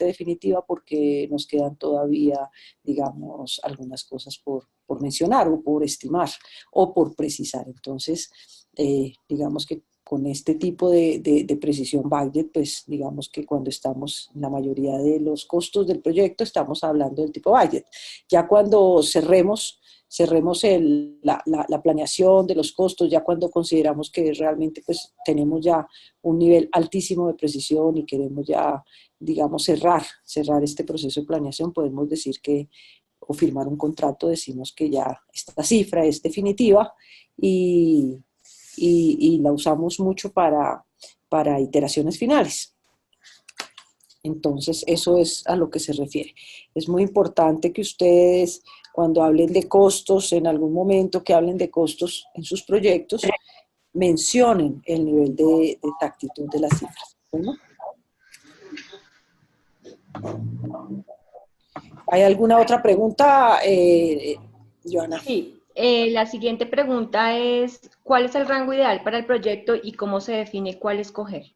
definitiva porque nos quedan todavía, digamos, algunas cosas por mencionar o por estimar o por precisar. Entonces, digamos que con este tipo de precisión budget, pues digamos que cuando estamos en la mayoría de los costos del proyecto, estamos hablando del tipo budget. Ya cuando cerremos la planeación de los costos, ya cuando consideramos que realmente pues tenemos ya un nivel altísimo de precisión y queremos ya, digamos, cerrar este proceso de planeación, podemos decir que, o firmar un contrato, decimos que ya esta cifra es definitiva y, y la usamos mucho para iteraciones finales. Entonces, eso es a lo que se refiere. Es muy importante que ustedes, cuando hablen de costos, en algún momento que hablen de costos en sus proyectos, mencionen el nivel de exactitud de las cifras. ¿No? ¿Hay alguna otra pregunta, Joana? Sí, la siguiente pregunta es, ¿cuál es el rango ideal para el proyecto y cómo se define cuál escoger?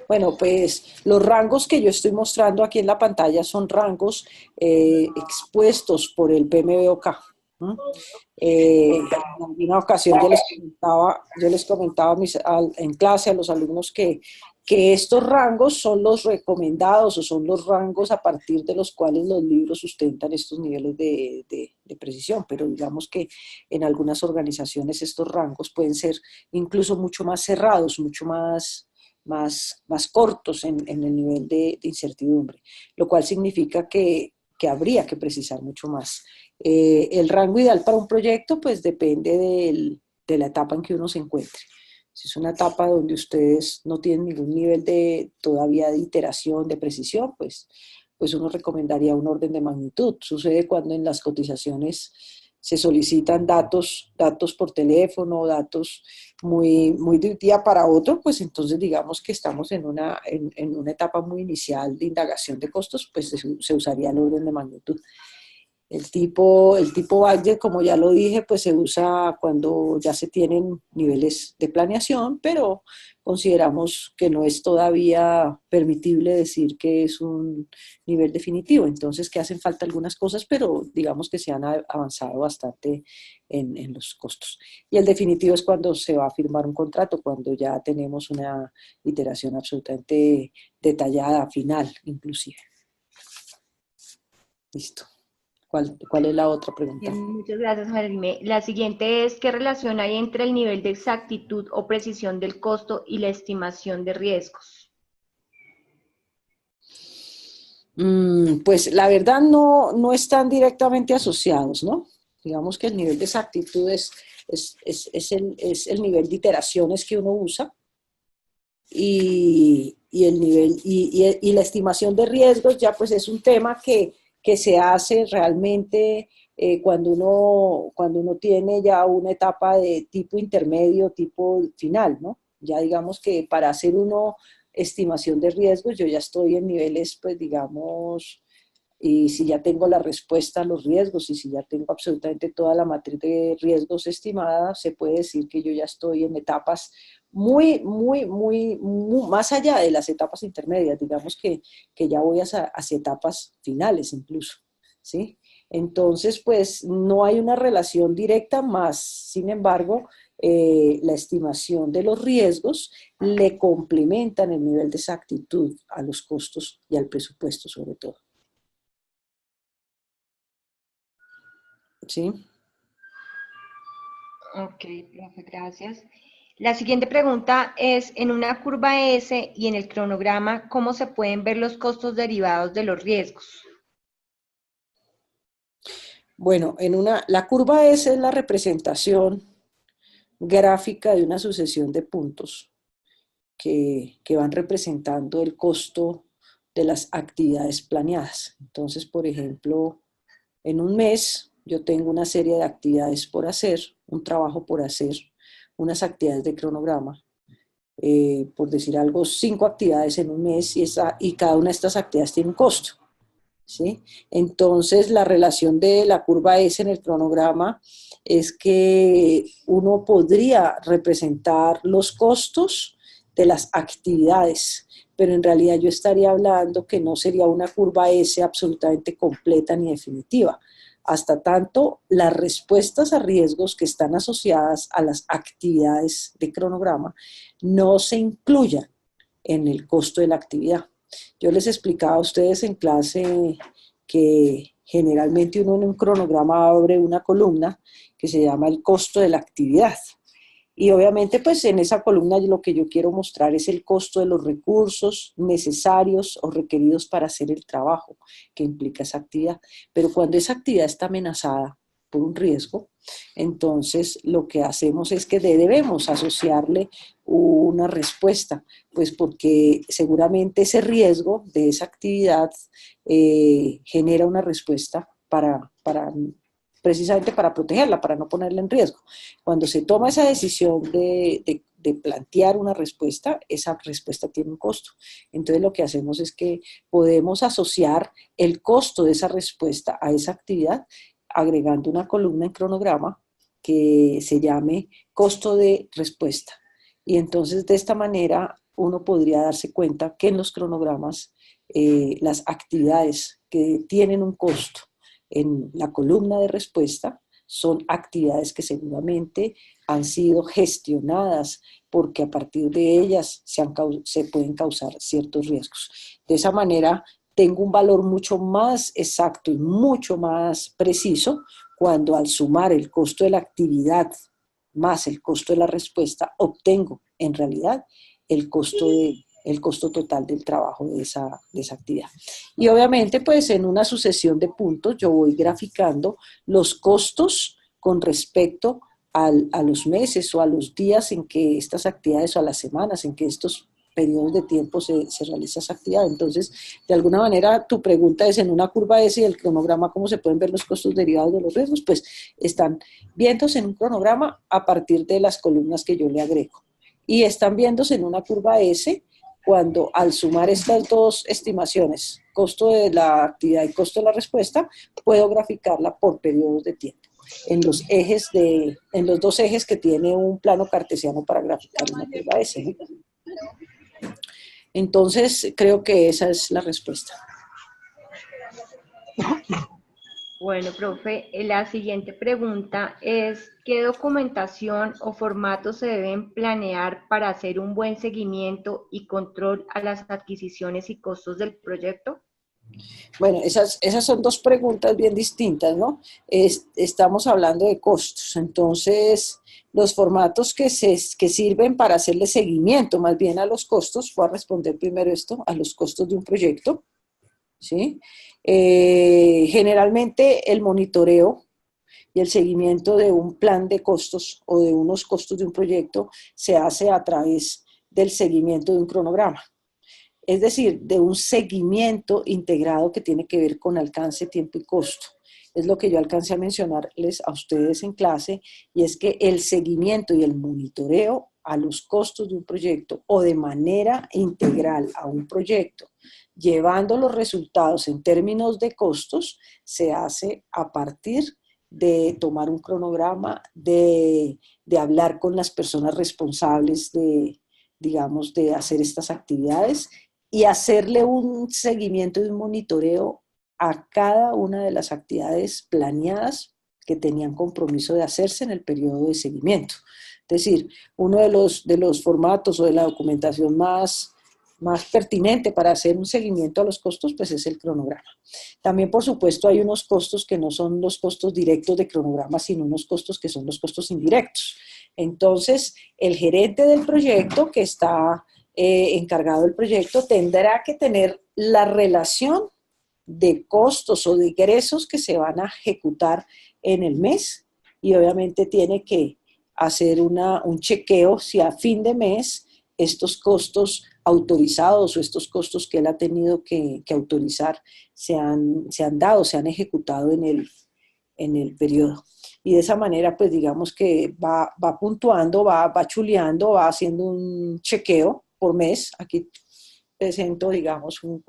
Bueno, pues los rangos que yo estoy mostrando aquí en la pantalla son rangos expuestos por el PMBOK. En alguna ocasión yo les comentaba en clase a los alumnos que estos rangos son los recomendados o son los rangos a partir de los cuales los libros sustentan estos niveles de precisión, pero digamos que en algunas organizaciones estos rangos pueden ser incluso mucho más cerrados, mucho más cortos en el nivel de incertidumbre, lo cual significa que habría que precisar mucho más. El rango ideal para un proyecto pues depende de la etapa en que uno se encuentre. Si es una etapa donde ustedes no tienen ningún nivel todavía de iteración, de precisión, pues uno recomendaría un orden de magnitud. Sucede cuando en las cotizaciones se solicitan datos por teléfono, datos muy de un día para otro, pues entonces digamos que estamos en una etapa muy inicial de indagación de costos, pues se usaría el orden de magnitud. El tipo budget, como ya lo dije, pues se usa cuando ya se tienen niveles de planeación, pero consideramos que no es todavía permitible decir que es un nivel definitivo. Entonces, que hacen falta algunas cosas, pero digamos que se han avanzado bastante en los costos. Y el definitivo es cuando se va a firmar un contrato, cuando ya tenemos una iteración absolutamente detallada, final, inclusive. Listo. ¿Cuál es la otra pregunta? Muchas gracias, Marilme. La siguiente es, ¿qué relación hay entre el nivel de exactitud o precisión del costo y la estimación de riesgos? Pues la verdad no están directamente asociados, ¿no? Digamos que el nivel de exactitud es el nivel de iteraciones que uno usa y el nivel y la estimación de riesgos ya pues es un tema que se hace realmente cuando uno tiene ya una etapa de tipo intermedio, tipo final, ¿no? Ya digamos que para hacer uno estimación de riesgos yo ya estoy en niveles pues digamos y si ya tengo la respuesta a los riesgos y si ya tengo absolutamente toda la matriz de riesgos estimada, se puede decir que yo ya estoy en etapas muy más allá de las etapas intermedias, digamos que ya voy hacia etapas finales incluso, ¿sí? Entonces, pues no hay una relación directa más, sin embargo, la estimación de los riesgos le complementan el nivel de exactitud a los costos y al presupuesto sobre todo. ¿Sí? Ok, profe, gracias. La siguiente pregunta es, en una curva S y en el cronograma, ¿cómo se pueden ver los costos derivados de los riesgos? Bueno, la curva S es la representación gráfica de una sucesión de puntos que van representando el costo de las actividades planeadas. Entonces, por ejemplo, en un mes yo tengo una serie de actividades por hacer, un trabajo por hacer, unas actividades de cronograma, por decir algo, 5 actividades en un mes y cada una de estas actividades tiene un costo. ¿Sí? Entonces, la relación de la curva S en el cronograma es que uno podría representar los costos de las actividades, pero en realidad yo estaría hablando que no sería una curva S absolutamente completa ni definitiva, hasta tanto las respuestas a riesgos que están asociadas a las actividades de cronograma no se incluyan en el costo de la actividad. Yo les explicaba a ustedes en clase que generalmente uno en un cronograma abre una columna que se llama el costo de la actividad. Y obviamente pues en esa columna lo que yo quiero mostrar es el costo de los recursos necesarios o requeridos para hacer el trabajo que implica esa actividad. Pero cuando esa actividad está amenazada por un riesgo, entonces lo que hacemos es que debemos asociarle una respuesta, pues porque seguramente ese riesgo de esa actividad genera una respuesta precisamente para protegerla, para no ponerla en riesgo. Cuando se toma esa decisión de plantear una respuesta, esa respuesta tiene un costo. Entonces lo que hacemos es que podemos asociar el costo de esa respuesta a esa actividad agregando una columna en cronograma que se llame costo de respuesta. Y entonces de esta manera uno podría darse cuenta que en los cronogramas las actividades que tienen un costo en la columna de respuesta son actividades que seguramente han sido gestionadas porque a partir de ellas se pueden causar ciertos riesgos. De esa manera tengo un valor mucho más exacto y mucho más preciso cuando al sumar el costo de la actividad más el costo de la respuesta obtengo en realidad el costo total del trabajo de esa actividad. Y obviamente, pues en una sucesión de puntos yo voy graficando los costos con respecto a los meses o a los días en que estas actividades o a las semanas en que estos periodos de tiempo se realiza esa actividad. Entonces, de alguna manera, tu pregunta es en una curva S y el cronograma, ¿cómo se pueden ver los costos derivados de los riesgos? Pues están viéndose en un cronograma a partir de las columnas que yo le agrego. Y están viéndose en una curva S cuando al sumar estas dos estimaciones, costo de la actividad y costo de la respuesta, puedo graficarla por periodos de tiempo en los dos ejes que tiene un plano cartesiano para graficar una curva S, ¿no? Entonces, creo que esa es la respuesta. Bueno, profe, la siguiente pregunta es, ¿qué documentación o formatos se deben planear para hacer un buen seguimiento y control a las adquisiciones y costos del proyecto? Bueno, esas son dos preguntas bien distintas, ¿no? Estamos hablando de costos, entonces los formatos que sirven para hacerle seguimiento más bien a los costos, voy a responder primero esto, a los costos de un proyecto, ¿sí? Generalmente el monitoreo y el seguimiento de un plan de costos o de unos costos de un proyecto se hace a través del seguimiento de un cronograma. Es decir, de un seguimiento integrado que tiene que ver con alcance, tiempo y costo. Es lo que yo alcancé a mencionarles a ustedes en clase, y es que el seguimiento y el monitoreo a los costos de un proyecto o de manera integral a un proyecto, llevando los resultados en términos de costos, se hace a partir de tomar un cronograma, de hablar con las personas responsables digamos, de hacer estas actividades y hacerle un seguimiento y un monitoreo a cada una de las actividades planeadas que tenían compromiso de hacerse en el periodo de seguimiento. Es decir, uno de los formatos o de la documentación más pertinente para hacer un seguimiento a los costos, pues es el cronograma. También, por supuesto, hay unos costos que no son los costos directos de cronograma, sino unos costos que son los costos indirectos. Entonces, el gerente del proyecto que está encargado del proyecto tendrá que tener la relación de costos o de ingresos que se van a ejecutar en el mes y obviamente tiene que hacer un chequeo si a fin de mes estos costos autorizados o estos costos que él ha tenido que autorizar se han dado, se han ejecutado en el periodo. Y de esa manera, pues digamos que va puntuando, va chuleando, va haciendo un chequeo por mes. Aquí presento, digamos, un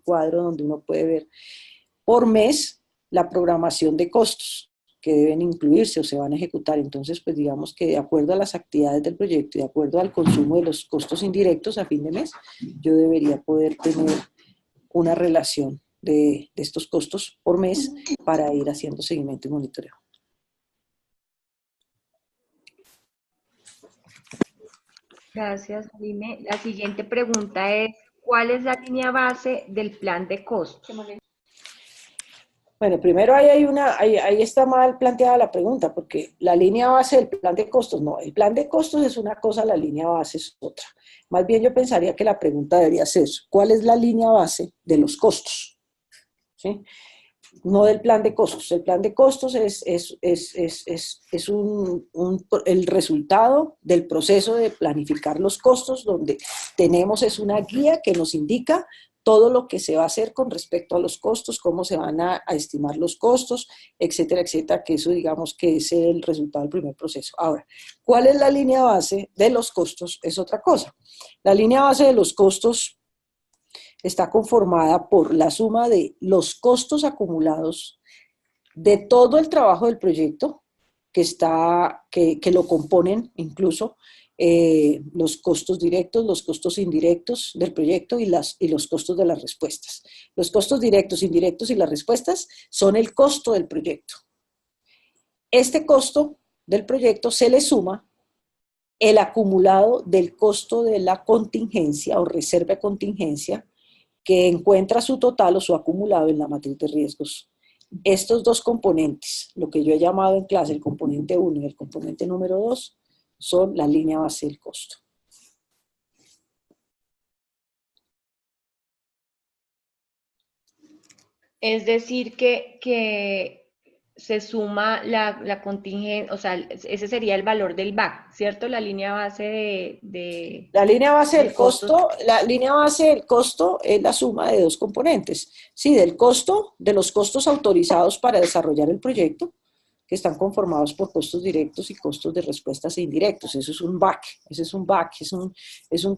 cuadro donde uno puede ver por mes la programación de costos. que deben incluirse o se van a ejecutar. Entonces, pues digamos que de acuerdo a las actividades del proyecto y de acuerdo al consumo de los costos indirectos a fin de mes, yo debería poder tener una relación de estos costos por mes para ir haciendo seguimiento y monitoreo. Gracias, Jaime. La siguiente pregunta es, ¿cuál es la línea base del plan de costos? Bueno, primero ahí está mal planteada la pregunta, porque la línea base del plan de costos, no, el plan de costos es una cosa, la línea base es otra. Más bien yo pensaría que la pregunta debería ser, ¿cuál es la línea base de los costos? ¿Sí? No del plan de costos. El plan de costos es el resultado del proceso de planificar los costos, donde tenemos una guía que nos indica todo lo que se va a hacer con respecto a los costos, cómo se van a estimar los costos, etcétera, etcétera, que eso digamos que es el resultado del primer proceso. Ahora, ¿cuál es la línea base de los costos? Es otra cosa. La línea base de los costos está conformada por la suma de los costos acumulados de todo el trabajo del proyecto, que lo componen incluso los costos directos, los costos indirectos del proyecto y los costos de las respuestas. Los costos directos, indirectos y las respuestas son el costo del proyecto. Este costo del proyecto se le suma el acumulado del costo de la contingencia o reserva de contingencia, que encuentra su total o su acumulado en la matriz de riesgos. Estos dos componentes, lo que yo he llamado en clase el componente 1 y el componente número 2, son la línea base del costo. Es decir, que se suma la contingente, o sea, ese sería el valor del BAC, ¿cierto? La línea base La línea base de del costo, la línea base del costo es la suma de dos componentes. Sí, del costo, de los costos autorizados para desarrollar el proyecto, que están conformados por costos directos y costos de respuestas e indirectos. Eso es un BAC, ese es un BAC, es un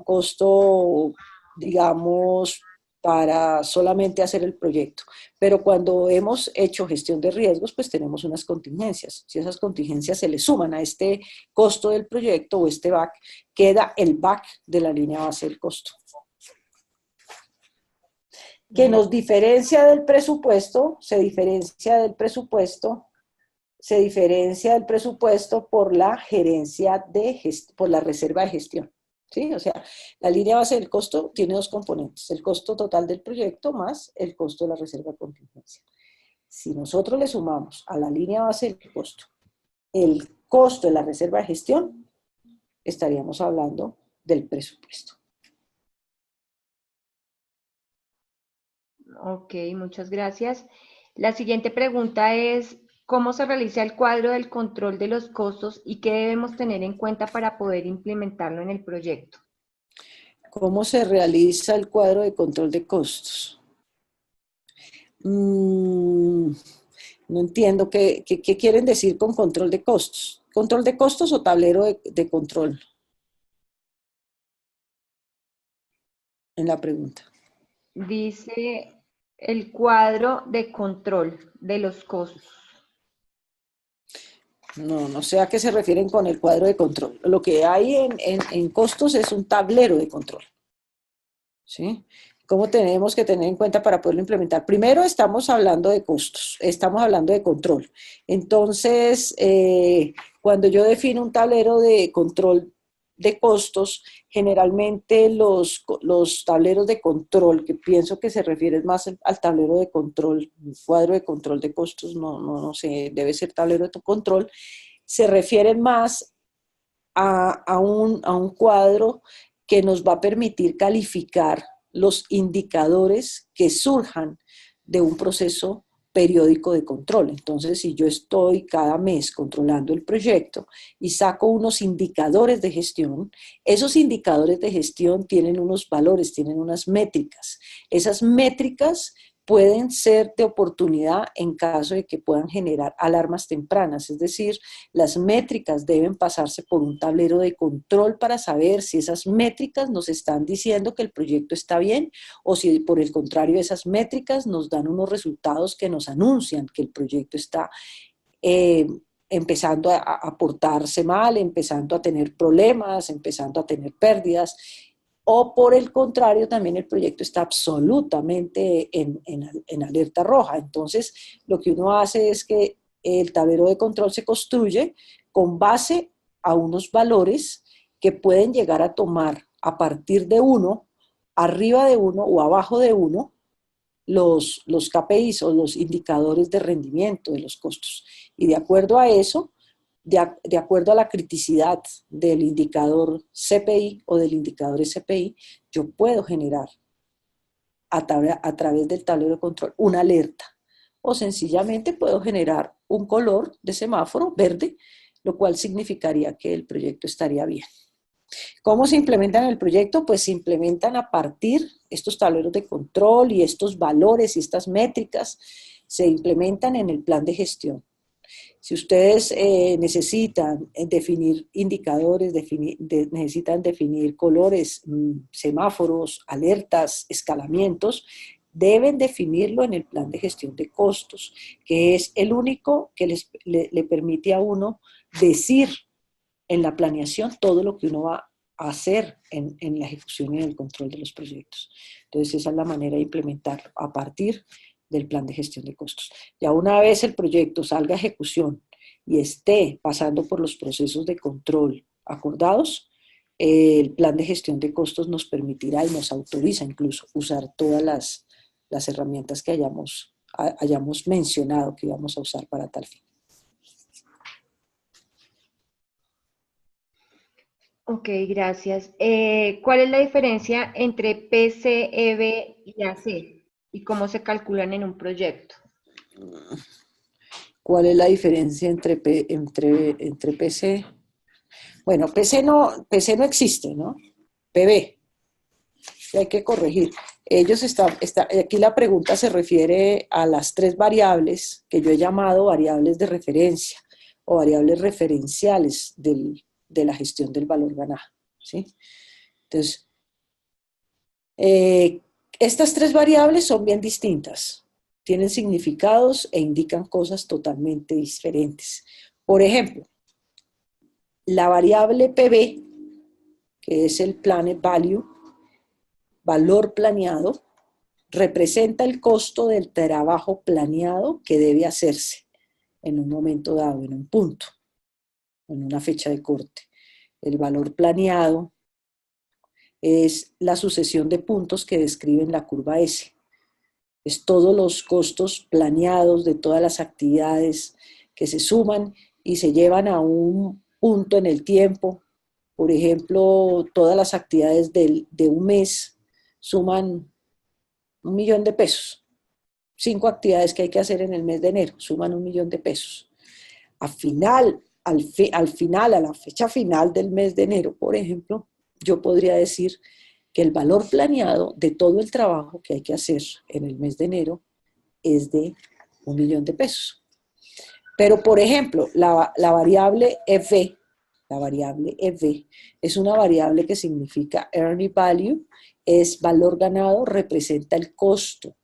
costo, digamos, para solamente hacer el proyecto. Pero cuando hemos hecho gestión de riesgos, pues tenemos unas contingencias. Si esas contingencias se le suman a este costo del proyecto o este BAC, queda el BAC de la línea base del costo. Que nos diferencia del presupuesto, se diferencia del presupuesto por la gerencia por la reserva de gestión. ¿Sí? O sea, la línea base del costo tiene dos componentes, el costo total del proyecto más el costo de la reserva de contingencia. Si nosotros le sumamos a la línea base del costo el costo de la reserva de gestión, estaríamos hablando del presupuesto. Ok, muchas gracias. La siguiente pregunta es, ¿cómo se realiza el cuadro del control de los costos y qué debemos tener en cuenta para poder implementarlo en el proyecto? ¿Cómo se realiza el cuadro de control de costos? No entiendo qué quieren decir con control de costos. ¿Control de costos o tablero de control? En la pregunta. Dice el cuadro de control de los costos. No sé a qué se refieren con el cuadro de control. Lo que hay en costos es un tablero de control. ¿Sí? ¿Cómo tenemos que tener en cuenta para poderlo implementar? Primero estamos hablando de costos, estamos hablando de control. Entonces, cuando yo defino un tablero de control de costos, generalmente los tableros de control, que pienso que se refieren más al tablero de control, cuadro de control de costos, no sé, debe ser tablero de control, se refieren más a un cuadro que nos va a permitir calificar los indicadores que surjan de un proceso periódico de control. Entonces, si yo estoy cada mes controlando el proyecto y saco unos indicadores de gestión, esos indicadores de gestión tienen unos valores, tienen unas métricas. Esas métricas pueden ser de oportunidad en caso de que puedan generar alarmas tempranas, es decir, las métricas deben pasarse por un tablero de control para saber si esas métricas nos están diciendo que el proyecto está bien o si por el contrario esas métricas nos dan unos resultados que nos anuncian que el proyecto está eh, empezando a portarse mal, empezando a tener problemas, empezando a tener pérdidas, o por el contrario, también el proyecto está absolutamente en alerta roja. Entonces, lo que uno hace es que el tablero de control se construye con base a unos valores que pueden llegar a tomar a partir de uno, arriba de uno o abajo de uno, los KPIs o los indicadores de rendimiento de los costos. Y de acuerdo a eso, de acuerdo a la criticidad del indicador CPI o del indicador SPI, yo puedo generar a través del tablero de control una alerta. O sencillamente puedo generar un color de semáforo verde, lo cual significaría que el proyecto estaría bien. ¿Cómo se implementan en el proyecto? Pues se implementan a partir estos tableros de control y estos valores y estas métricas se implementan en el plan de gestión. Si ustedes necesitan definir indicadores, necesitan definir colores, semáforos, alertas, escalamientos, deben definirlo en el plan de gestión de costos, que es el único que le permite a uno decir en la planeación todo lo que uno va a hacer en la ejecución y en el control de los proyectos. Entonces esa es la manera de implementarlo a partir del plan de gestión de costos. Ya una vez el proyecto salga a ejecución y esté pasando por los procesos de control acordados, el plan de gestión de costos nos permitirá y nos autoriza incluso usar todas las herramientas que hayamos mencionado que íbamos a usar para tal fin. Ok, gracias. ¿Cuál es la diferencia entre PC, EB y AC? ¿Y cómo se calculan en un proyecto? ¿Cuál es la diferencia entre PC? Bueno, PC no existe, ¿no? PB, hay que corregir. Aquí la pregunta se refiere a las tres variables que yo he llamado variables de referencia o variables referenciales de la gestión del valor ganado, ¿sí? Entonces, estas tres variables son bien distintas, tienen significados e indican cosas totalmente diferentes. Por ejemplo, la variable PB, que es el Planet Value, valor planeado, representa el costo del trabajo planeado que debe hacerse en un momento dado, en un punto, en una fecha de corte. El valor planeado es la sucesión de puntos que describen la curva S. Es todos los costos planeados de todas las actividades que se suman y se llevan a un punto en el tiempo. Por ejemplo, todas las actividades de un mes suman 1.000.000 de pesos. 5 actividades que hay que hacer en el mes de enero suman 1.000.000 de pesos. Al final, a la fecha final del mes de enero, por ejemplo, yo podría decir que el valor planeado de todo el trabajo que hay que hacer en el mes de enero es de 1.000.000 de pesos. Pero, por ejemplo, la variable EV, es una variable que significa Earned Value, es valor ganado, representa el costo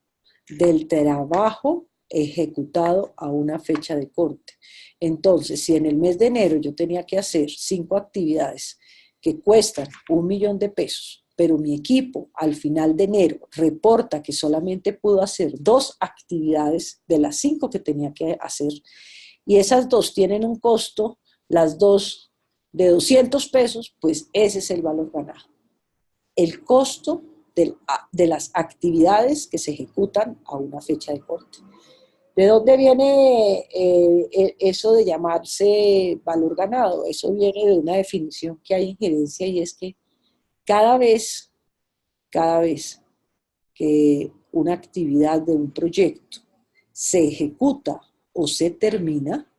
del trabajo ejecutado a una fecha de corte. Entonces, si en el mes de enero yo tenía que hacer 5 actividades que cuestan 1.000.000 de pesos, pero mi equipo al final de enero reporta que solamente pudo hacer 2 actividades de las 5 que tenía que hacer, y esas 2 tienen un costo, las 2 de 200 pesos, pues ese es el valor ganado. El costo de las actividades que se ejecutan a una fecha de corte. ¿De dónde viene eso de llamarse valor ganado? Eso viene de una definición que hay en gerencia y es que cada vez que una actividad de un proyecto se ejecuta o se termina,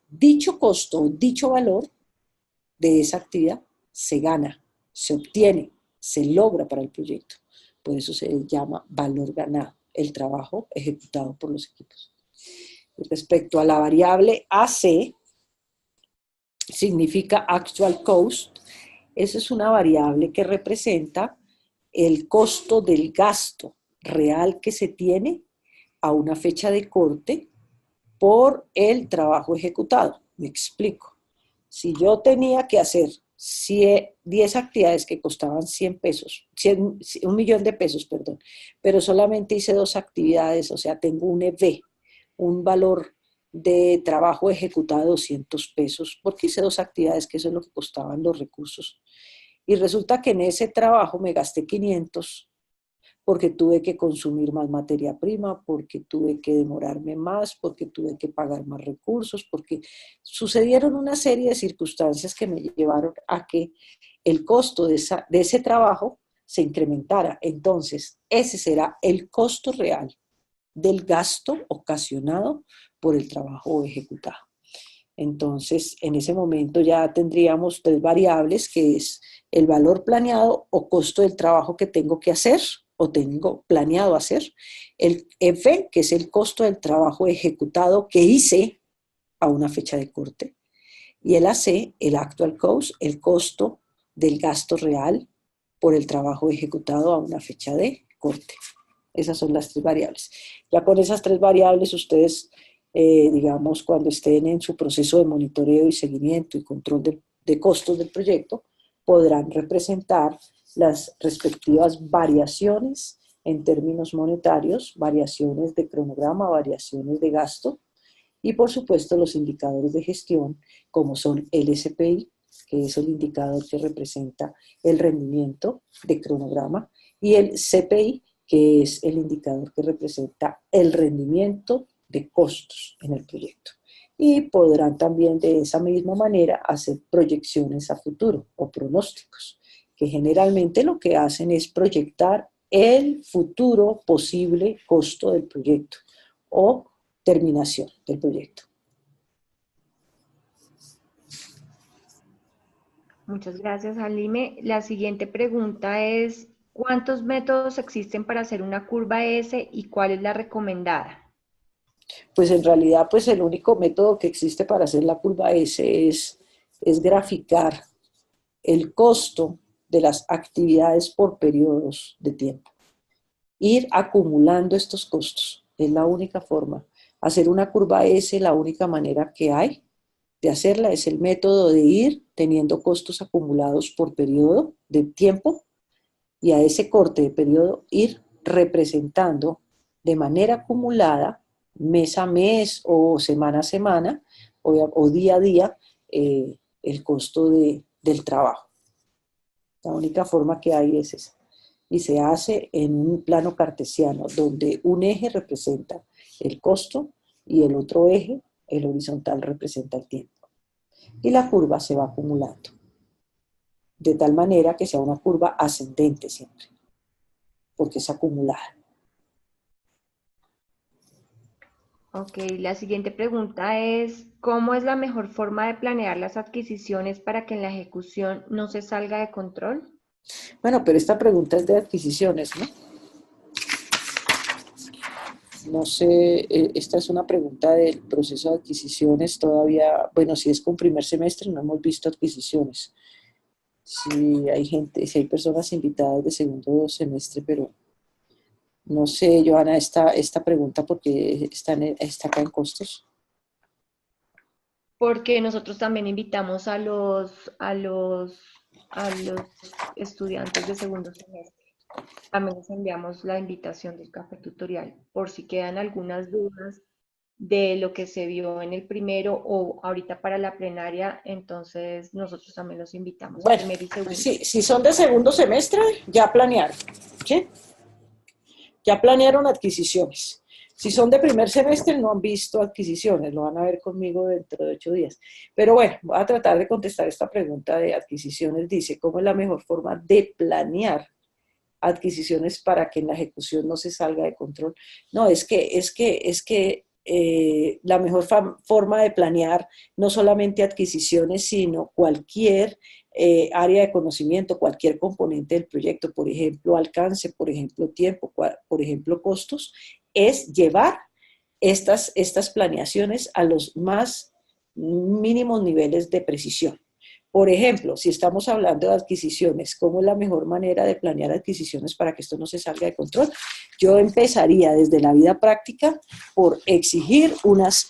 dicho costo, dicho valor de esa actividad se gana, se obtiene, se logra para el proyecto. Por eso se llama valor ganado. el trabajo ejecutado por los equipos. Respecto a la variable AC, significa Actual Cost. Esa es una variable que representa el costo del gasto real que se tiene a una fecha de corte por el trabajo ejecutado. Me explico. Si yo tenía que hacer 10 actividades que costaban 100 pesos, 1.000.000 de pesos, perdón, pero solamente hice 2 actividades, o sea, tengo un EV, un valor de trabajo ejecutado de 200 pesos, porque hice 2 actividades, que eso es lo que costaban los recursos. Y resulta que en ese trabajo me gasté 500 porque tuve que consumir más materia prima, porque tuve que demorarme más, porque tuve que pagar más recursos, porque sucedieron una serie de circunstancias que me llevaron a que el costo de ese trabajo se incrementara. Entonces, ese será el costo real del gasto ocasionado por el trabajo ejecutado. Entonces, en ese momento ya tendríamos 3 variables, que es el valor planeado o costo del trabajo que tengo que hacer o tengo planeado hacer, el F, que es el costo del trabajo ejecutado que hice a una fecha de corte, y el AC, el Actual Cost, el costo del gasto real por el trabajo ejecutado a una fecha de corte. Esas son las 3 variables. Ya con esas 3 variables ustedes, digamos, cuando estén en su proceso de monitoreo y seguimiento y control de costos del proyecto, podrán representar las respectivas variaciones en términos monetarios, variaciones de cronograma, variaciones de gasto, y por supuesto los indicadores de gestión, como son el SPI, que es el indicador que representa el rendimiento de cronograma, y el CPI, que es el indicador que representa el rendimiento de costos en el proyecto. Y podrán también de esa misma manera hacer proyecciones a futuro o pronósticos, que generalmente lo que hacen es proyectar el futuro posible costo del proyecto o terminación del proyecto. Muchas gracias, Alime. La siguiente pregunta es, ¿cuántos métodos existen para hacer una curva S y cuál es la recomendada? Pues en realidad, pues el único método que existe para hacer la curva S es graficar el costo de las actividades por periodos de tiempo. Ir acumulando estos costos es la única forma. Hacer una curva S, la única manera que hay de hacerla es el método de ir teniendo costos acumulados por periodo de tiempo y a ese corte de periodo ir representando de manera acumulada, mes a mes o semana a semana o día a día, el costo del trabajo. La única forma que hay es esa. Y se hace en un plano cartesiano, donde un eje representa el costo y el otro eje, el horizontal, representa el tiempo. Y la curva se va acumulando, de tal manera que sea una curva ascendente siempre, porque es acumulada. Ok, la siguiente pregunta es, ¿cómo es la mejor forma de planear las adquisiciones para que en la ejecución no se salga de control? Bueno, pero esta pregunta es de adquisiciones, ¿no? No sé, esta es una pregunta del proceso de adquisiciones todavía, bueno, si es con primer semestre no hemos visto adquisiciones. Si hay gente, si hay personas invitadas de segundo semestre, pero no sé, Johanna, esta pregunta porque está acá en costos. Porque nosotros también invitamos a los estudiantes de segundo semestre. También les enviamos la invitación del café tutorial por si quedan algunas dudas de lo que se vio en el primero o ahorita para la plenaria, entonces nosotros también los invitamos, Bueno, primero y segundo. si son de segundo semestre, ya planearon, ¿sí? Ya planearon adquisiciones. Si son de primer semestre, no han visto adquisiciones, lo van a ver conmigo dentro de 8 días. Pero bueno, voy a tratar de contestar esta pregunta de adquisiciones. Dice, ¿cómo es la mejor forma de planear adquisiciones para que en la ejecución no se salga de control? No, es que la mejor forma de planear no solamente adquisiciones, sino cualquier área de conocimiento, cualquier componente del proyecto, por ejemplo, alcance, por ejemplo, tiempo, por ejemplo, costos, es llevar estas planeaciones a los más mínimos niveles de precisión. Por ejemplo, si estamos hablando de adquisiciones, ¿cómo es la mejor manera de planear adquisiciones para que esto no se salga de control? Yo empezaría desde la vida práctica por exigir unas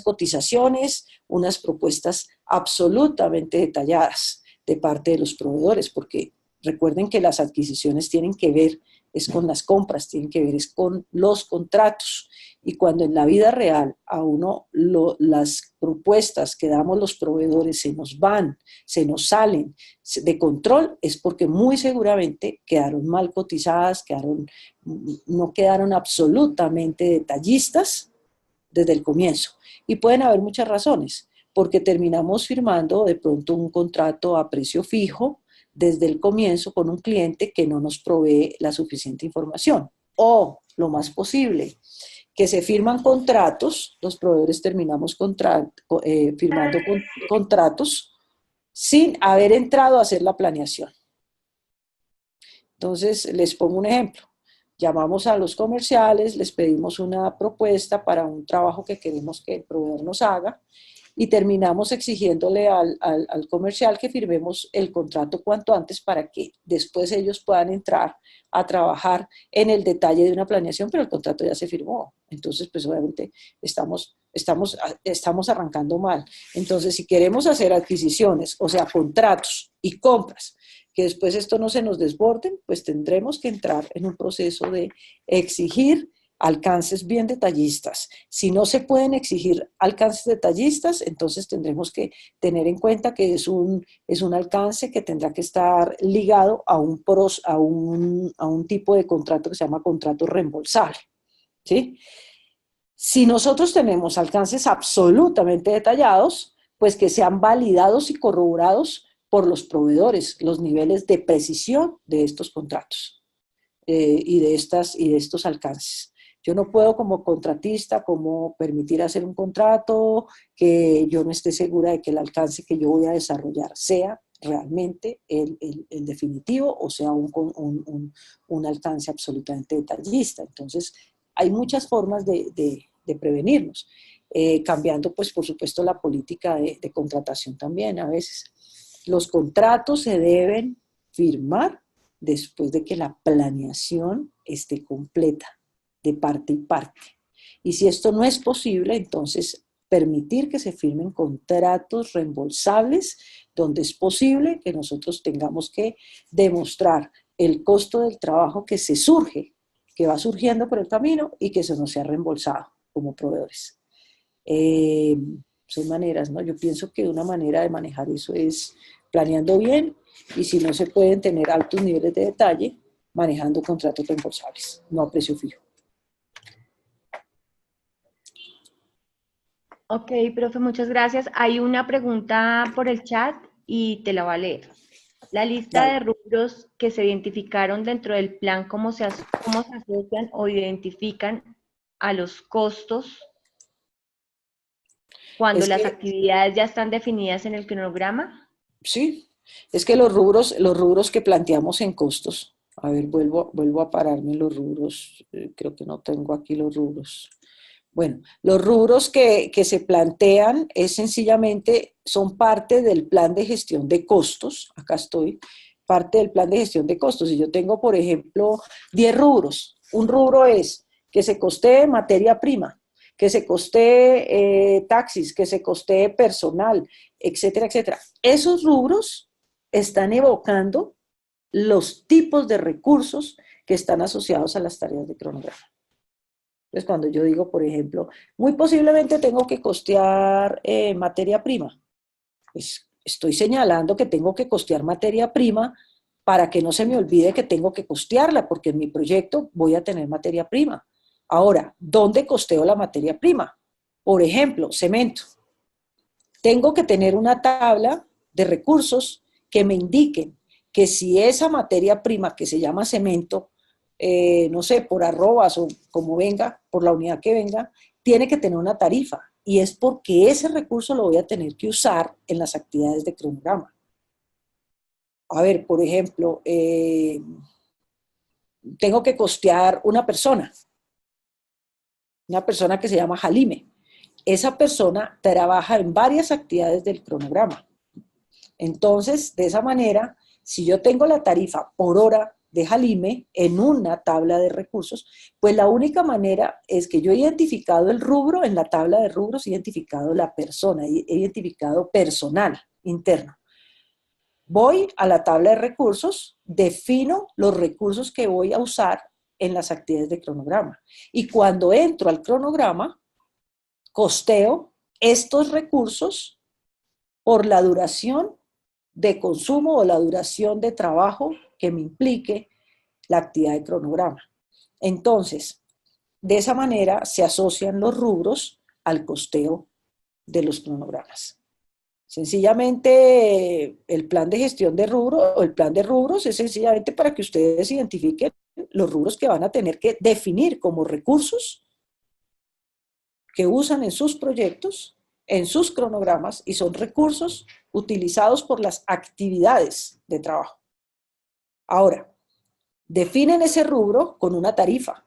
cotizaciones, unas propuestas absolutamente detalladas de parte de los proveedores, porque recuerden que las adquisiciones tienen que ver es con las compras, tienen que ver es con los contratos. Y cuando en la vida real a uno las propuestas que damos los proveedores se nos van, se nos salen de control, es porque muy seguramente quedaron mal cotizadas, no quedaron absolutamente detallistas desde el comienzo. Y pueden haber muchas razones, porque terminamos firmando de pronto un contrato a precio fijo desde el comienzo con un cliente que no nos provee la suficiente información. O, lo más posible, que se firman contratos, los proveedores terminamos firmando contratos sin haber entrado a hacer la planeación. Entonces, les pongo un ejemplo. Llamamos a los comerciales, les pedimos una propuesta para un trabajo que queremos que el proveedor nos haga y terminamos exigiéndole al comercial que firmemos el contrato cuanto antes para que después ellos puedan entrar a trabajar en el detalle de una planeación, pero el contrato ya se firmó. Entonces, pues obviamente estamos arrancando mal. Entonces, si queremos hacer adquisiciones, o sea, contratos y compras, que después esto no se nos desborden, pues tendremos que entrar en un proceso de exigir alcances bien detallistas. Si no se pueden exigir alcances detallistas, entonces tendremos que tener en cuenta que es un alcance que tendrá que estar ligado a un tipo de contrato que se llama contrato reembolsable, ¿sí? Si nosotros tenemos alcances absolutamente detallados, pues que sean validados y corroborados por los proveedores, los niveles de precisión de estos contratos y de estos alcances. Yo no puedo como contratista como permitir hacer un contrato que yo no esté segura de que el alcance que yo voy a desarrollar sea realmente el definitivo o sea un alcance absolutamente detallista. Entonces, hay muchas formas de prevenirnos, cambiando pues por supuesto la política de contratación también a veces. Los contratos se deben firmar después de que la planeación esté completa de parte y parte. Y si esto no es posible, entonces permitir que se firmen contratos reembolsables donde es posible que nosotros tengamos que demostrar el costo del trabajo que va surgiendo por el camino y que eso no sea reembolsado como proveedores. Son maneras, ¿no? Yo pienso que una manera de manejar eso es planeando bien y si no se pueden tener altos niveles de detalle, manejando contratos reembolsables, no a precio fijo. Ok, profe, muchas gracias. Hay una pregunta por el chat y te la voy a leer. La lista Dale. de rubros que se identificaron dentro del plan, cómo se asocian o identifican a los costos cuando Es las que, actividades ya están definidas en el cronograma. sí, es que los rubros que planteamos en costos, a ver, vuelvo a pararme en los rubros, creo que no tengo aquí los rubros. Bueno, los rubros que se plantean es sencillamente, son parte del plan de gestión de costos, acá estoy, parte del plan de gestión de costos. Y yo tengo, por ejemplo, 10 rubros. Un rubro es que se costee materia prima, que se costee taxis, que se costee personal, etcétera, etcétera. Esos rubros están evocando los tipos de recursos que están asociados a las tareas de cronograma. Entonces, cuando yo digo, por ejemplo, muy posiblemente tengo que costear materia prima, pues estoy señalando que tengo que costear materia prima para que no se me olvide que tengo que costearla, porque en mi proyecto voy a tener materia prima. Ahora, ¿dónde costeo la materia prima? Por ejemplo, cemento. Tengo que tener una tabla de recursos que me indiquen que si esa materia prima que se llama cemento no sé, por arrobas o como venga, por la unidad que venga, tiene que tener una tarifa. Y es porque ese recurso lo voy a tener que usar en las actividades de cronograma. A ver, por ejemplo, tengo que costear una persona que se llama Jalime. Esa persona trabaja en varias actividades del cronograma. Entonces, de esa manera, si yo tengo la tarifa por hora de Jalime en una tabla de recursos, pues la única manera es que yo he identificado el rubro, en la tabla de rubros he identificado la persona, he identificado personal interno. Voy a la tabla de recursos, defino los recursos que voy a usar en las actividades de cronograma. Y cuando entro al cronograma, costeo estos recursos por la duración de consumo o la duración de trabajo que me implique la actividad de cronograma. Entonces, de esa manera se asocian los rubros al costeo de los cronogramas. Sencillamente, el plan de gestión de rubro o el plan de rubros es sencillamente para que ustedes identifiquen los rubros que van a tener que definir como recursos que usan en sus proyectos, en sus cronogramas, y son recursos utilizados por las actividades de trabajo. Ahora, definen ese rubro con una tarifa,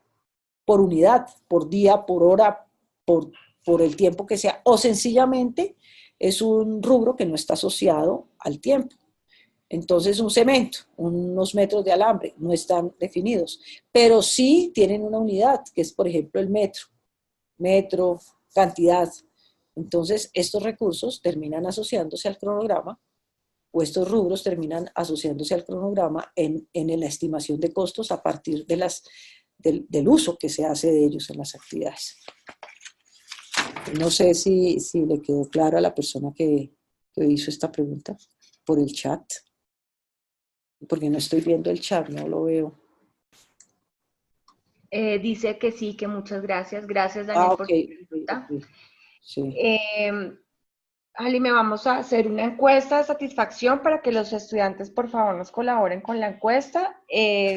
por unidad, por día, por hora, por el tiempo que sea, o sencillamente es un rubro que no está asociado al tiempo. Entonces, un cemento, unos metros de alambre, no están definidos, pero sí tienen una unidad, que es, por ejemplo, el metro, cantidad. Entonces, estos recursos terminan asociándose al cronograma, o estos rubros terminan asociándose al cronograma en la estimación de costos a partir del uso que se hace de ellos en las actividades. No sé si le quedó claro a la persona que hizo esta pregunta por el chat, porque no estoy viendo el chat, no lo veo. Dice que sí, que muchas gracias. Gracias, Daniel, por tu pregunta. Okay. Sí. Jalime, vamos a hacer una encuesta de satisfacción para que los estudiantes, por favor, nos colaboren con la encuesta.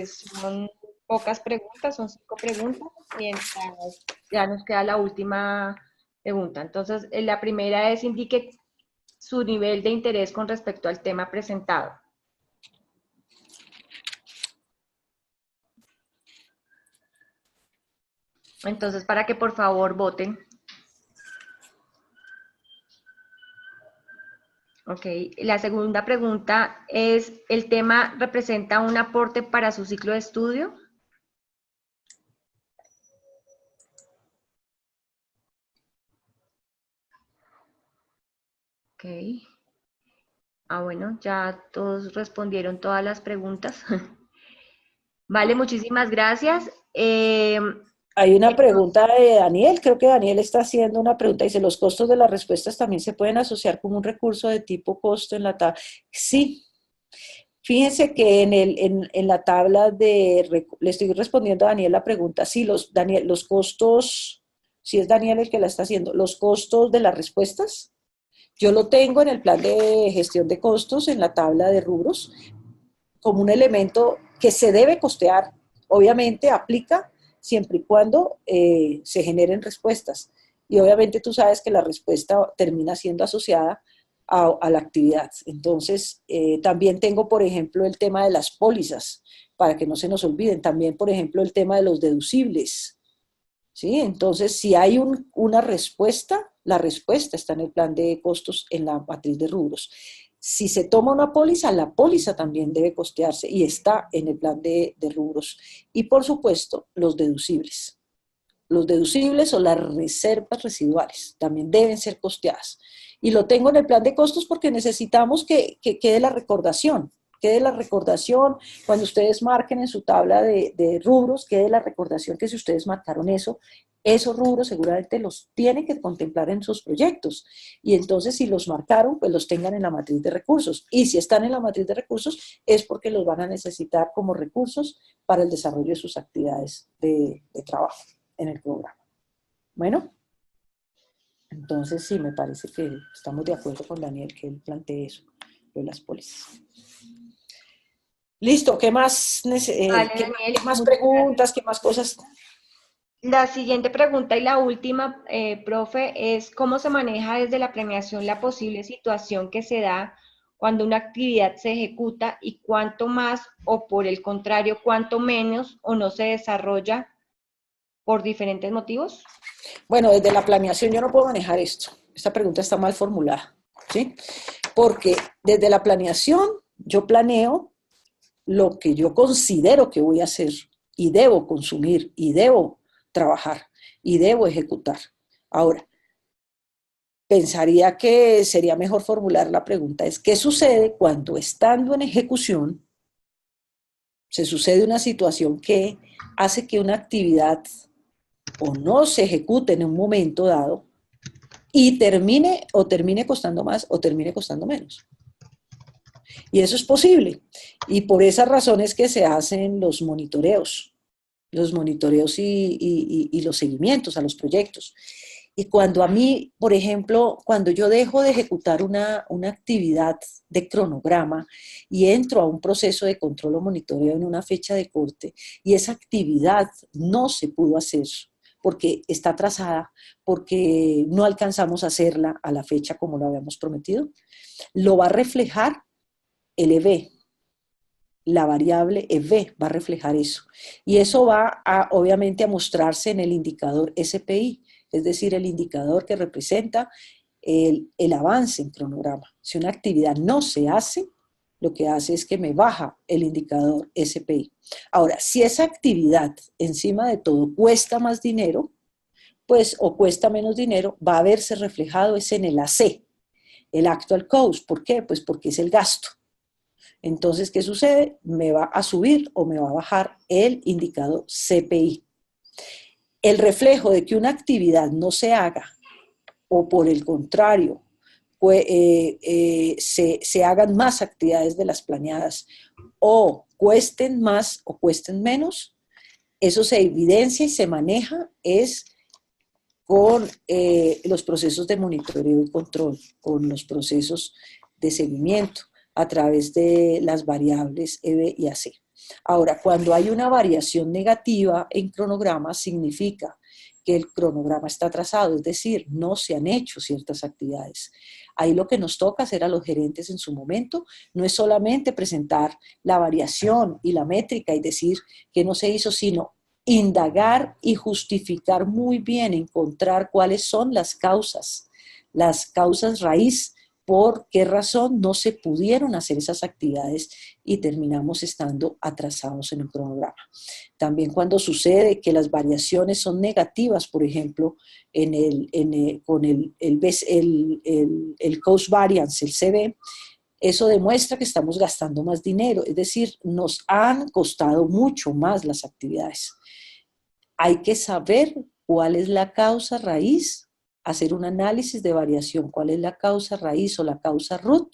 Son pocas preguntas, son 5 preguntas, mientras ya nos queda la última pregunta. Entonces, la primera es, indique su nivel de interés con respecto al tema presentado. Entonces, para que por favor voten. Ok, la segunda pregunta es, ¿el tema representa un aporte para su ciclo de estudio? Ok. Bueno, ya todos respondieron todas las preguntas. Vale, muchísimas gracias. Hay una pregunta de Daniel, creo que Daniel está haciendo una pregunta, dice, ¿los costos de las respuestas también se pueden asociar como un recurso de tipo costo en la tabla? Sí, fíjense que en la tabla le estoy respondiendo a Daniel la pregunta, sí, los costos, si es Daniel el que la está haciendo, los costos de las respuestas, yo lo tengo en el plan de gestión de costos, en la tabla de rubros, como un elemento que se debe costear. Obviamente aplica siempre y cuando se generen respuestas. Y obviamente tú sabes que la respuesta termina siendo asociada a la actividad. Entonces, también tengo, por ejemplo, el tema de las pólizas, para que no se nos olviden. También, por ejemplo, el tema de los deducibles. ¿Sí? Entonces, si hay una respuesta, la respuesta está en el plan de costos en la matriz de rubros. Si se toma una póliza, la póliza también debe costearse y está en el plan de rubros. Y por supuesto, los deducibles. Los deducibles o las reservas residuales también deben ser costeadas. Y lo tengo en el plan de costos porque necesitamos que quede la recordación. Quede la recordación, cuando ustedes marquen en su tabla de rubros, quede la recordación que si ustedes marcaron eso, esos rubros seguramente los tienen que contemplar en sus proyectos. Y entonces si los marcaron, pues los tengan en la matriz de recursos. Y si están en la matriz de recursos, es porque los van a necesitar como recursos para el desarrollo de sus actividades de trabajo en el programa. Bueno, entonces sí, me parece que estamos de acuerdo con Daniel que él plantee eso, de las pólizas. Listo, ¿qué más, Vale, qué Daniel, más muchas gracias. preguntas, qué más cosas? La siguiente pregunta y la última, profe, es ¿cómo se maneja desde la planeación la posible situación que se da cuando una actividad se ejecuta y cuánto más o por el contrario, cuánto menos o no se desarrolla por diferentes motivos? Bueno, desde la planeación yo no puedo manejar esto. Esta pregunta está mal formulada, ¿sí? Porque desde la planeación yo planeo lo que yo considero que voy a hacer y debo consumir y debo trabajar y debo ejecutar. Ahora, pensaría que sería mejor formular la pregunta es, ¿qué sucede cuando estando en ejecución se sucede una situación que hace que una actividad o no se ejecute en un momento dado y termine costando más o termine costando menos? Y eso es posible. Y por esas razones que se hacen los monitoreos y los seguimientos a los proyectos. Y cuando a mí, por ejemplo, cuando yo dejo de ejecutar una actividad de cronograma y entro a un proceso de control o monitoreo en una fecha de corte y esa actividad no se pudo hacer porque está atrasada, porque no alcanzamos a hacerla a la fecha como lo habíamos prometido, lo va a reflejar el EV, la variable EV va a reflejar eso. Y eso va a, obviamente, a mostrarse en el indicador SPI, es decir, el indicador que representa el avance en cronograma. Si una actividad no se hace, lo que hace es que me baja el indicador SPI. Ahora, si esa actividad, encima de todo, cuesta más dinero, pues, o cuesta menos dinero, va a verse reflejado es en el AC, el actual cost. ¿Por qué? Pues porque es el gasto. Entonces, ¿qué sucede? Me va a subir o me va a bajar el indicador CPI. El reflejo de que una actividad no se haga o por el contrario, se hagan más actividades de las planeadas o cuesten más o cuesten menos, eso se evidencia y se maneja es con los procesos de monitoreo y control, con los procesos de seguimiento a través de las variables EB y AC. Ahora, cuando hay una variación negativa en cronograma, significa que el cronograma está atrasado, es decir, no se han hecho ciertas actividades. Ahí lo que nos toca hacer a los gerentes en su momento no es solamente presentar la variación y la métrica y decir que no se hizo, sino indagar y justificar muy bien, encontrar cuáles son las causas raíz, por qué razón no se pudieron hacer esas actividades y terminamos estando atrasados en el cronograma. También cuando sucede que las variaciones son negativas, por ejemplo, con el cost variance, el CB, eso demuestra que estamos gastando más dinero, es decir, nos han costado mucho más las actividades. Hay que saber cuál es la causa raíz, hacer un análisis de variación, cuál es la causa raíz o la causa root,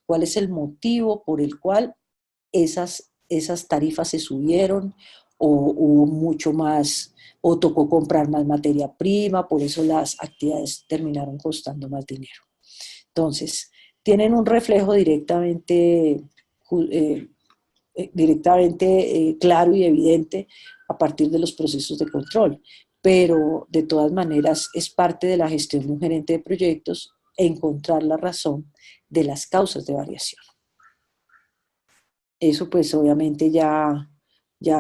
cuál es el motivo por el cual esas tarifas se subieron o hubo mucho más, o tocó comprar más materia prima, por eso las actividades terminaron costando más dinero. Entonces, tienen un reflejo directamente claro y evidente a partir de los procesos de control, pero de todas maneras es parte de la gestión de un gerente de proyectos encontrar la razón de las causas de variación. Eso pues obviamente ya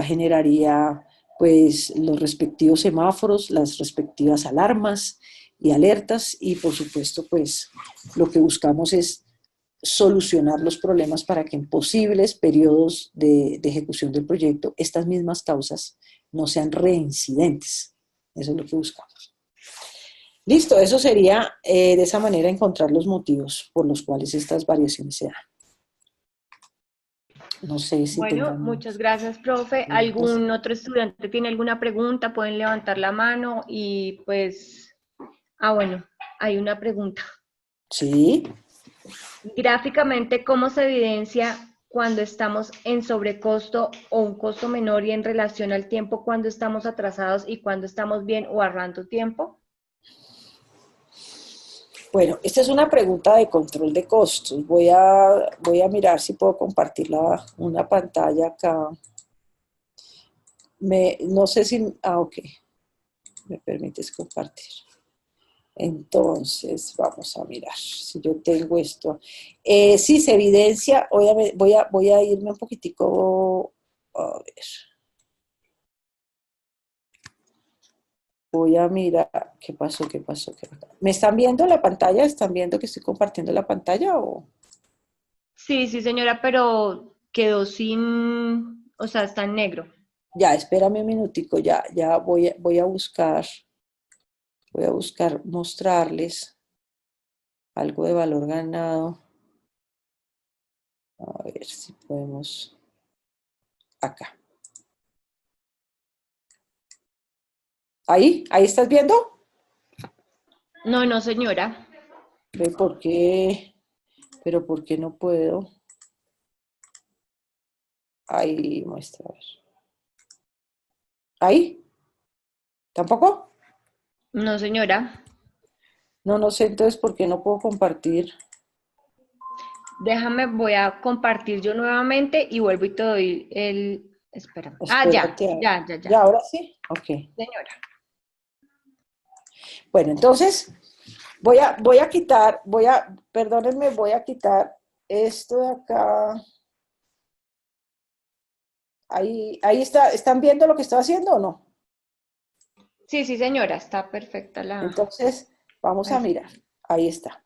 generaría pues los respectivos semáforos, las respectivas alarmas y alertas y por supuesto pues lo que buscamos es solucionar los problemas para que en posibles periodos de ejecución del proyecto estas mismas causas no sean reincidentes. Eso es lo que buscamos. Listo, eso sería de esa manera encontrar los motivos por los cuales estas variaciones se dan. No sé si Bueno, tengan muchas gracias, profe. preguntas. ¿Algún otro estudiante tiene alguna pregunta? Pueden levantar la mano y pues, bueno, hay una pregunta. Sí. Gráficamente, ¿cómo se evidencia cuando estamos en sobrecosto o un costo menor y en relación al tiempo cuando estamos atrasados y cuando estamos bien o ahorrando tiempo? Bueno, esta es una pregunta de control de costos. Voy a mirar si puedo compartir una pantalla acá. No sé si... Ah, ok. Me permites compartir. Entonces, vamos a mirar si yo tengo esto. Sí, se evidencia. Obviamente, voy a irme un poquitico. A ver. Voy a mirar. ¿Qué pasó? ¿Qué pasó? ¿Qué pasó? ¿Me están viendo la pantalla? ¿Están viendo que estoy compartiendo la pantalla o...? Sí, sí, señora, pero quedó sin, o sea, está en negro. Ya, espérame un minutico, ya voy a buscar mostrarles algo de valor ganado. A ver si podemos acá. Ahí estás viendo. No, no, señora. Ve por qué, pero por qué no puedo. Ahí muestra, a ver. Ahí, ¿tampoco? No, señora. No, no sé entonces por qué no puedo compartir. Déjame, voy a compartir yo nuevamente y vuelvo y te doy el... Espera. Ah, ya, Espérate, a ver. ya, ya, ya. ¿Ya ahora sí? Ok. Señora. Bueno, entonces voy a quitar, perdónenme, voy a quitar esto de acá. Ahí está, ¿están viendo lo que estoy haciendo o no? Sí, sí, señora, está perfecta Entonces, vamos la a mirar. Ahí está.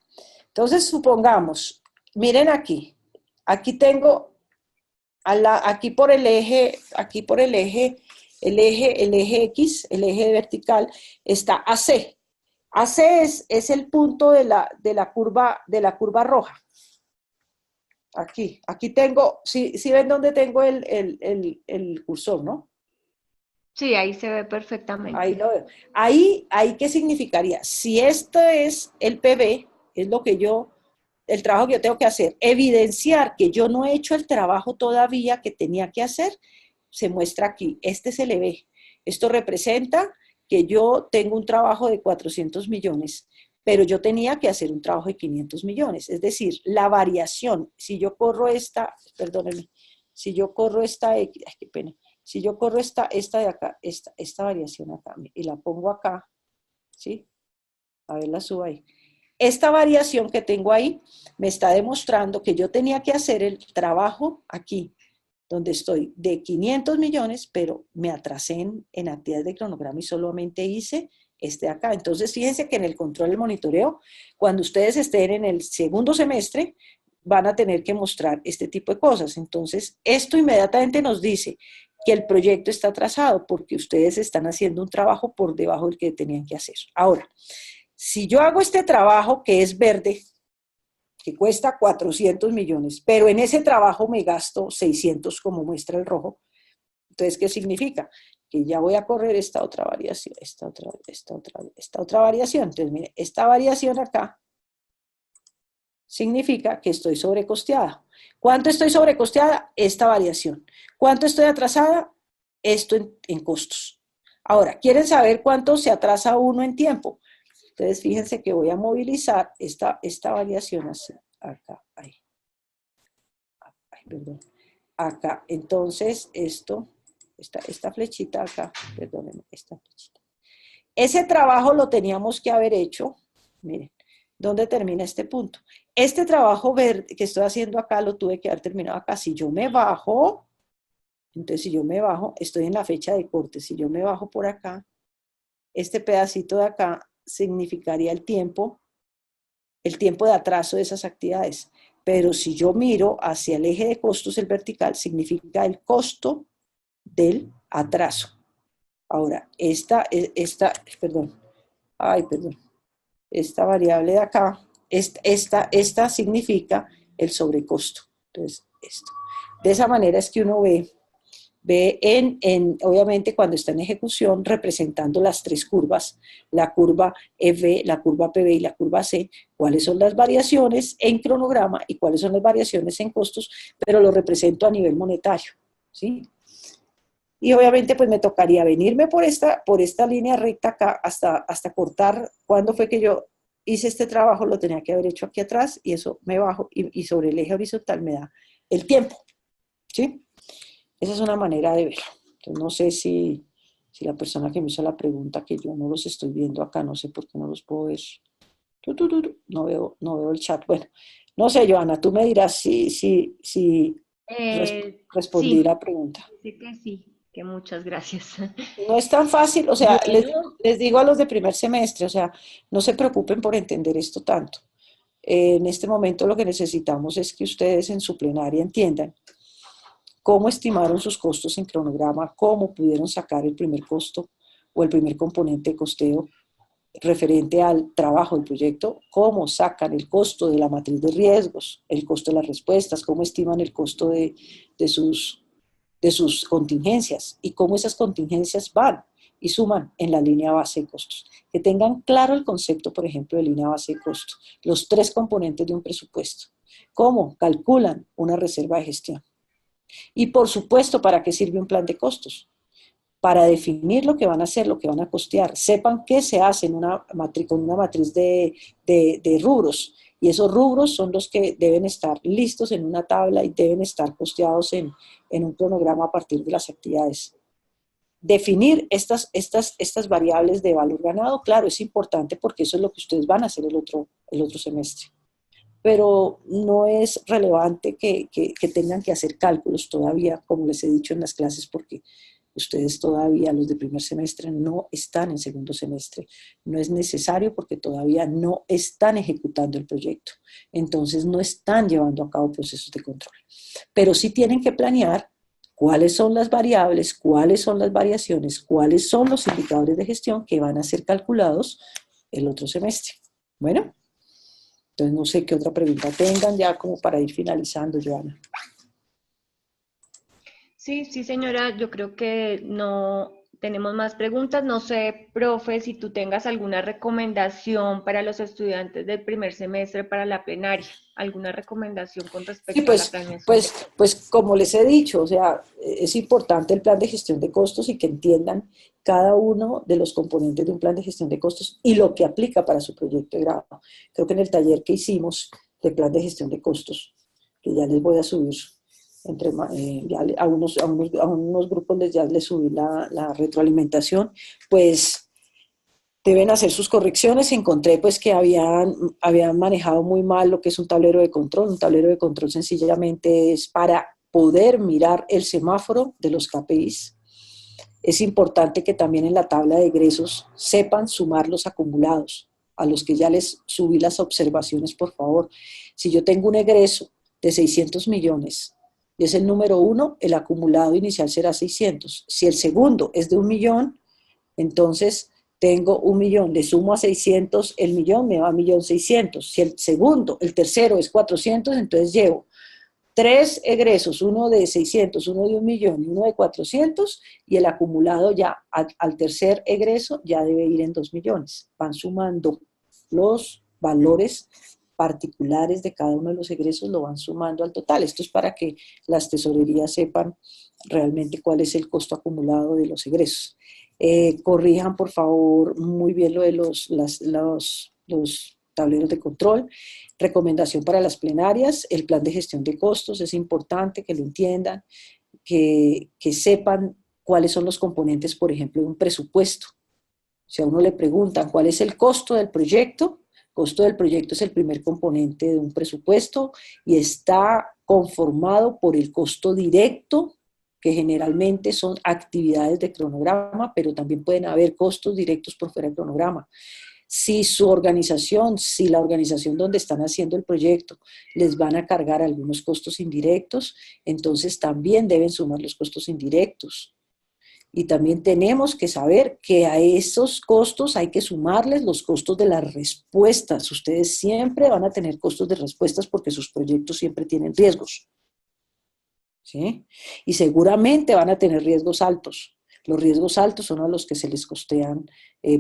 Entonces, supongamos, miren aquí. Aquí tengo, aquí por el eje X, el eje vertical, está AC. AC es el punto de la curva roja. Aquí tengo, sí ven dónde tengo el cursor, ¿no? Sí, ahí se ve Ahí perfectamente. lo veo. Ahí, ¿qué significaría? Si esto es el PB, es lo que el trabajo que yo tengo que hacer, evidenciar que yo no he hecho el trabajo todavía que tenía que hacer, se muestra aquí. Este es el EB. Esto representa que yo tengo un trabajo de 400 millones, pero yo tenía que hacer un trabajo de 500 millones. Es decir, la variación, si yo corro esta, perdónenme, si yo corro esta X, ay, qué pena, si yo corro esta de acá, esta variación acá, y la pongo acá, ¿sí? A ver, la subo ahí. Esta variación que tengo ahí me está demostrando que yo tenía que hacer el trabajo aquí, donde estoy, de 500 millones, pero me atrasé en actividades de cronograma y solamente hice este de acá. Entonces, fíjense que en el control del monitoreo, cuando ustedes estén en el segundo semestre, van a tener que mostrar este tipo de cosas. Entonces, esto inmediatamente nos dice que el proyecto está atrasado porque ustedes están haciendo un trabajo por debajo del que tenían que hacer. Ahora, si yo hago este trabajo que es verde, que cuesta 400 millones, pero en ese trabajo me gasto 600 como muestra el rojo, entonces, ¿qué significa? Que ya voy a correr esta otra variación, esta otra variación. Entonces, mire, esta variación acá significa que estoy sobrecosteada. ¿Cuánto estoy sobrecosteada? Esta variación. ¿Cuánto estoy atrasada? Esto en costos. Ahora, ¿quieren saber cuánto se atrasa uno en tiempo? Entonces, fíjense que voy a movilizar esta variación así, acá, ahí, ay, perdón, acá. Entonces, esta flechita acá, perdónenme, esta flechita. Ese trabajo lo teníamos que haber hecho, miren, ¿dónde termina este punto? Este trabajo verde que estoy haciendo acá lo tuve que haber terminado acá. Si yo me bajo, entonces si yo me bajo, estoy en la fecha de corte. Si yo me bajo por acá, este pedacito de acá significaría el tiempo de atraso de esas actividades. Pero si yo miro hacia el eje de costos, el vertical, significa el costo del atraso. Ahora, perdón, perdón, esta variable de acá, esta significa el sobrecosto. Entonces, esto. De esa manera es que uno ve obviamente cuando está en ejecución representando las tres curvas, la curva EV, la curva PV y la curva C, cuáles son las variaciones en cronograma y cuáles son las variaciones en costos, pero lo represento a nivel monetario, ¿sí? Y obviamente pues me tocaría venirme por esta línea recta acá hasta cortar, ¿cuándo fue que yo? hice este trabajo, lo tenía que haber hecho aquí atrás y eso me bajo y sobre el eje horizontal me da el tiempo, ¿sí? Esa es una manera de verlo. Entonces, no sé si la persona que me hizo la pregunta, que yo no los estoy viendo acá, no sé por qué no los puedo ver. No veo el chat. Bueno, no sé, Joana, tú me dirás si respondí Sí, la pregunta. dice que sí, que muchas gracias. No es tan fácil, o sea, Bueno, les digo a los de primer semestre, o sea, no se preocupen por entender esto tanto. En este momento lo que necesitamos es que ustedes en su plenaria entiendan cómo estimaron sus costos en cronograma, cómo pudieron sacar el primer costo o el primer componente de costeo referente al trabajo del proyecto, cómo sacan el costo de la matriz de riesgos, el costo de las respuestas, cómo estiman el costo de sus, de sus contingencias y cómo esas contingencias van y suman en la línea base de costos. Que tengan claro el concepto, por ejemplo, de línea base de costos, los tres componentes de un presupuesto, cómo calculan una reserva de gestión. Y por supuesto, ¿para qué sirve un plan de costos? Para definir lo que van a hacer, lo que van a costear. Sepan qué se hace en con una matriz de rubros. Y esos rubros son los que deben estar listos en una tabla y deben estar costeados en un cronograma a partir de las actividades. Definir estas variables de valor ganado, claro, es importante porque eso es lo que ustedes van a hacer el otro semestre. Pero no es relevante que tengan que hacer cálculos todavía, como les he dicho en las clases, porque ustedes todavía, los de primer semestre, no están en segundo semestre. No es necesario porque todavía no están ejecutando el proyecto. Entonces no están llevando a cabo procesos de control. Pero sí tienen que planear cuáles son las variables, cuáles son las variaciones, cuáles son los indicadores de gestión que van a ser calculados el otro semestre. Bueno, entonces no sé qué otra pregunta tengan ya como para ir finalizando, Joana. sí, sí, señora, yo creo que no tenemos más preguntas. No sé, profe, si tú tengas alguna recomendación para los estudiantes del primer semestre para la plenaria, alguna recomendación con Sí, respecto a la planeación de pues como les he dicho, o sea, es importante el plan de gestión de costos y que entiendan cada uno de los componentes de un plan de gestión de costos y lo que aplica para su proyecto de grado. Creo que en el taller que hicimos de plan de gestión de costos, que ya les voy a subir, ya a unos grupos ya les subí la retroalimentación, pues deben hacer sus correcciones. Encontré pues que habían manejado muy mal lo que es un tablero de control. Un tablero de control sencillamente es para poder mirar el semáforo de los KPIs. Es importante que también en la tabla de egresos sepan sumar los acumulados. A los que ya les subí las observaciones, por favor. Si yo tengo un egreso de 600 millones y es el número 1, el acumulado inicial será 600. Si el segundo es de 1 millón, entonces tengo 1 millón, le sumo a 600 el millón, me va a 1.600.000. Si el segundo, el tercero es 400, entonces llevo 3 egresos, uno de 600, uno de 1 millón y uno de 400, y el acumulado ya al tercer egreso ya debe ir en 2 millones. Van sumando los valores particulares de cada uno de los egresos, lo van sumando al total. Esto es para que las tesorerías sepan realmente cuál es el costo acumulado de los egresos. Corrijan, por favor, muy bien lo de los tableros de control. Recomendación para las plenarias, el plan de gestión de costos, es importante que lo entiendan, que sepan cuáles son los componentes, por ejemplo, de un presupuesto. Si a uno le preguntan cuál es el costo del proyecto, el costo del proyecto es el primer componente de un presupuesto y está conformado por el costo directo, que generalmente son actividades de cronograma, pero también pueden haber costos directos por fuera del cronograma. Si la organización donde están haciendo el proyecto les van a cargar algunos costos indirectos, entonces también deben sumar los costos indirectos. Y también tenemos que saber que a esos costos hay que sumarles los costos de las respuestas. Ustedes siempre van a tener costos de respuestas porque sus proyectos siempre tienen riesgos, ¿sí? Y seguramente van a tener riesgos altos. Los riesgos altos son a los que se les costean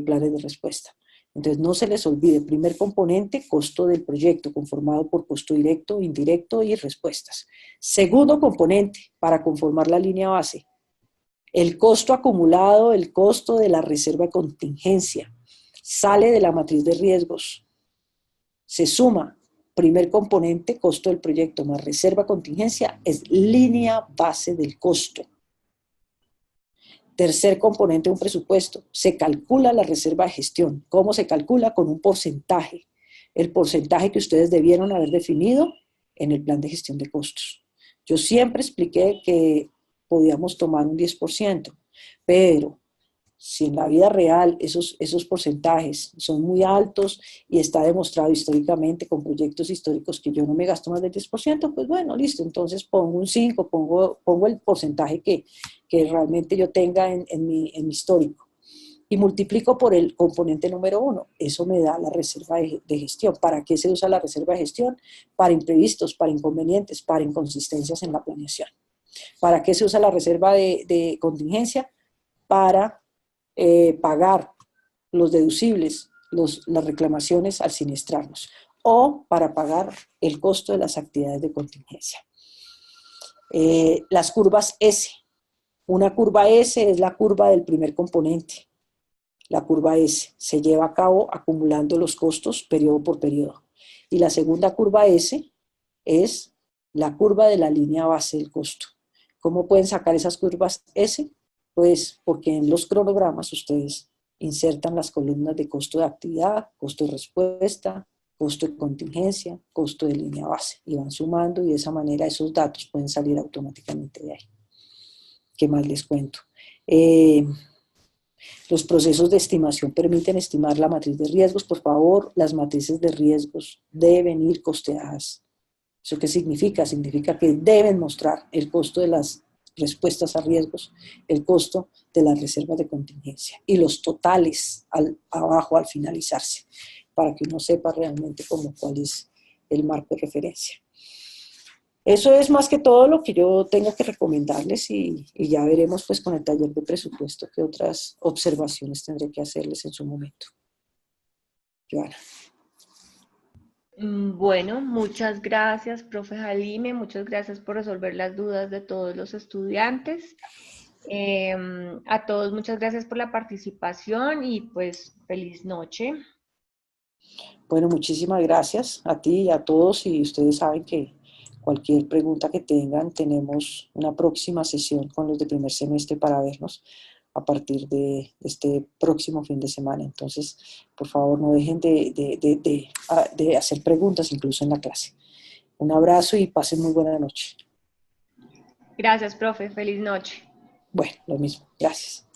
planes de respuesta. Entonces, no se les olvide, primer componente, costo del proyecto, conformado por costo directo, indirecto y respuestas. Segundo componente, para conformar la línea base, el costo acumulado, el costo de la reserva de contingencia. Sale de la matriz de riesgos. se suma primer componente, costo del proyecto, más reserva contingencia, es línea base del costo. Tercer componente de un presupuesto, se calcula la reserva de gestión. ¿Cómo se calcula? Con un porcentaje. El porcentaje que ustedes debieron haber definido en el plan de gestión de costos. Yo siempre expliqué que podíamos tomar un 10%, pero si en la vida real esos porcentajes son muy altos y está demostrado históricamente con proyectos históricos que yo no me gasto más del 10%, pues bueno, listo, entonces pongo un 5, pongo el porcentaje que realmente yo tenga en mi histórico y multiplico por el componente número 1. Eso me da la reserva de gestión. ¿Para qué se usa la reserva de gestión? Para imprevistos, para inconvenientes, para inconsistencias en la planeación. ¿Para qué se usa la reserva de contingencia? Para pagar los deducibles, las reclamaciones al siniestrarnos, o para pagar el costo de las actividades de contingencia. Las curvas S. Una curva S es la curva del primer componente. La curva S se lleva a cabo acumulando los costos periodo por periodo. Y la segunda curva S es la curva de la línea base del costo. ¿Cómo pueden sacar esas curvas S? Pues porque en los cronogramas ustedes insertan las columnas de costo de actividad, costo de respuesta, costo de contingencia, costo de línea base, y van sumando y de esa manera esos datos pueden salir automáticamente de ahí. ¿Qué más les cuento? Los procesos de estimación permiten estimar la matriz de riesgos. Por favor, las matrices de riesgos deben ir costeadas. ¿Eso qué significa? Significa que deben mostrar el costo de las respuestas a riesgos, el costo de las reservas de contingencia y los totales abajo al finalizarse, para que uno sepa realmente cuál es el marco de referencia. Eso es más que todo lo que yo tengo que recomendarles y ya veremos pues con el taller de presupuesto qué otras observaciones tendré que hacerles en su momento. Joana. Bueno, muchas gracias, profe Halime, muchas gracias por resolver las dudas de todos los estudiantes. A todos, muchas gracias por la participación y pues feliz noche. Bueno, muchísimas gracias a ti y a todos, y ustedes saben que cualquier pregunta que tengan, tenemos una próxima sesión con los de primer semestre para vernos a partir de este próximo fin de semana. Entonces, por favor, no dejen de hacer preguntas incluso en la clase. Un abrazo y pasen muy buena noche. Gracias, profe. Feliz noche. Bueno, lo mismo. Gracias.